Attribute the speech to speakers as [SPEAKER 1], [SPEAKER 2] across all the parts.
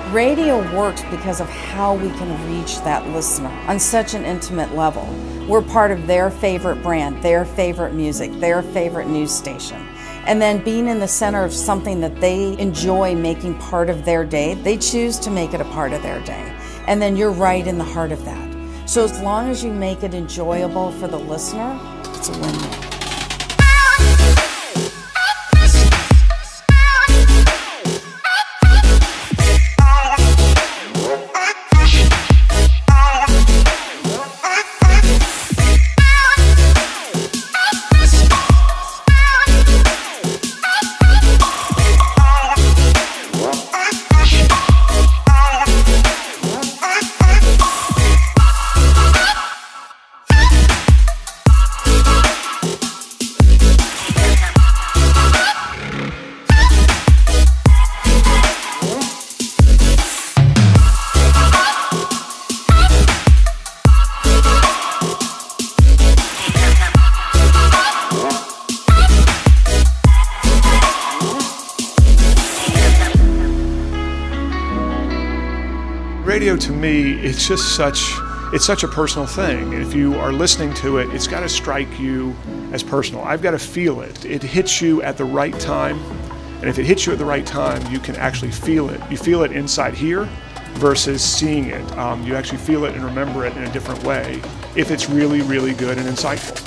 [SPEAKER 1] Radio works because of how we can reach that listener on such an intimate level. We're part of their favorite brand, their favorite music, their favorite news station. And then being in the center of something that they enjoy making part of their day, they choose to make it a part of their day. And then you're right in the heart of that. So as long as you make it enjoyable for the listener, it's a win-win.
[SPEAKER 2] Radio to me, it's just such a personal thing. If you are listening to it, it's got to strike you as personal. I've got to feel it. It hits you at the right time, and if it hits you at the right time, you can actually feel it. You feel it inside here versus seeing it. You actually feel it and remember it in a different way if it's really, really good and insightful.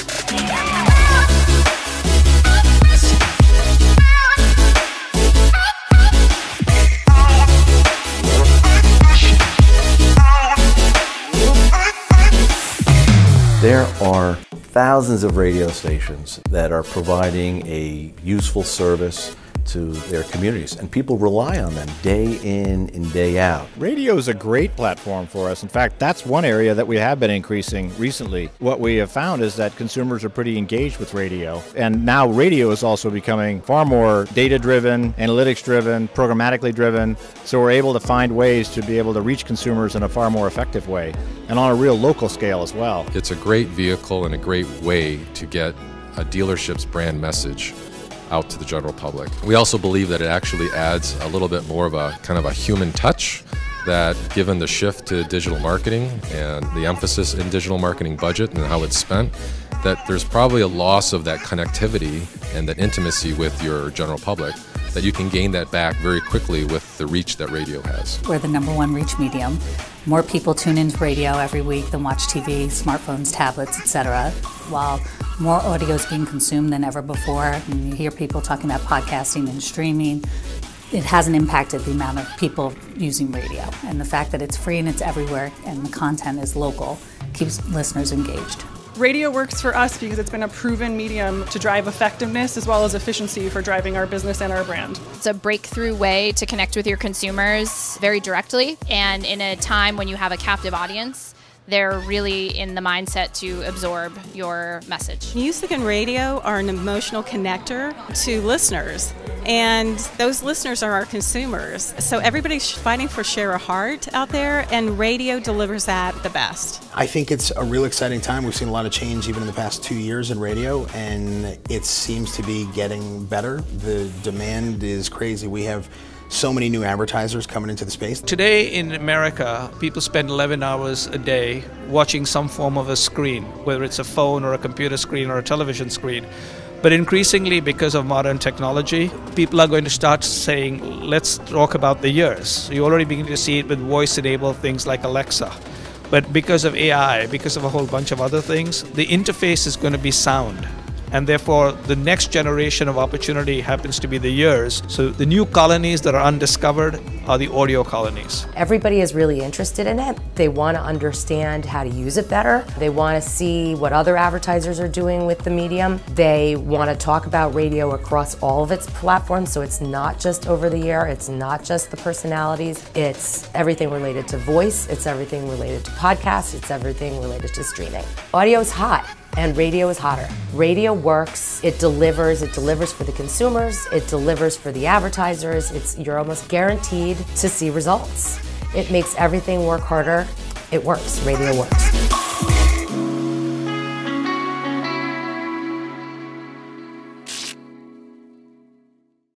[SPEAKER 3] There are thousands of radio stations that are providing a useful service to their communities, and people rely on them day in and day out.
[SPEAKER 4] Radio is a great platform for us. In fact, that's one area that we have been increasing recently. What we have found is that consumers are pretty engaged with radio, and now radio is also becoming far more data-driven, analytics-driven, programmatically driven, so we're able to find ways to be able to reach consumers in a far more effective way, and on a real local scale as well.
[SPEAKER 5] It's a great vehicle and a great way to get a dealership's brand message out to the general public. We also believe that it actually adds a little bit more of a kind of a human touch, that given the shift to digital marketing and the emphasis in digital marketing budget and how it's spent, that there's probably a loss of that connectivity and that intimacy with your general public, that you can gain that back very quickly with the reach that radio has.
[SPEAKER 6] We're the #1 reach medium. More people tune into radio every week than watch TV, smartphones, tablets, etc. While more audio is being consumed than ever before, and you hear people talking about podcasting and streaming, it hasn't impacted the amount of people using radio. And the fact that it's free and it's everywhere and the content is local keeps listeners engaged.
[SPEAKER 7] Radio works for us because it's been a proven medium to drive effectiveness as well as efficiency for driving our business and our brand.
[SPEAKER 8] It's a breakthrough way to connect with your consumers very directly, and in a time when you have a captive audience, they're really in the mindset to absorb your message.
[SPEAKER 9] Music and radio are an emotional connector to listeners, and those listeners are our consumers. So everybody's fighting for share of heart out there, and radio delivers that the best.
[SPEAKER 10] I think it's a real exciting time. We've seen a lot of change even in the past 2 years in radio, and it seems to be getting better. The demand is crazy. We have so many new advertisers coming into the space.
[SPEAKER 11] Today in America, people spend 11 hours a day watching some form of a screen, whether it's a phone or a computer screen or a television screen. But increasingly, because of modern technology, people are going to start saying, let's talk about the ears. You already begin to see it with voice-enabled things like Alexa. But because of AI, because of a whole bunch of other things, the interface is going to be sound. And therefore, the next generation of opportunity happens to be the ears. So the new colonies that are undiscovered are the audio colonies.
[SPEAKER 12] Everybody is really interested in it. They want to understand how to use it better. They want to see what other advertisers are doing with the medium. They want to talk about radio across all of its platforms, so it's not just over the air, it's not just the personalities, it's everything related to voice, it's everything related to podcasts, it's everything related to streaming. Audio is hot. And radio is hotter. Radio works, it delivers for the consumers, it delivers for the advertisers, you're almost guaranteed to see results. It makes everything work harder. It works, radio works.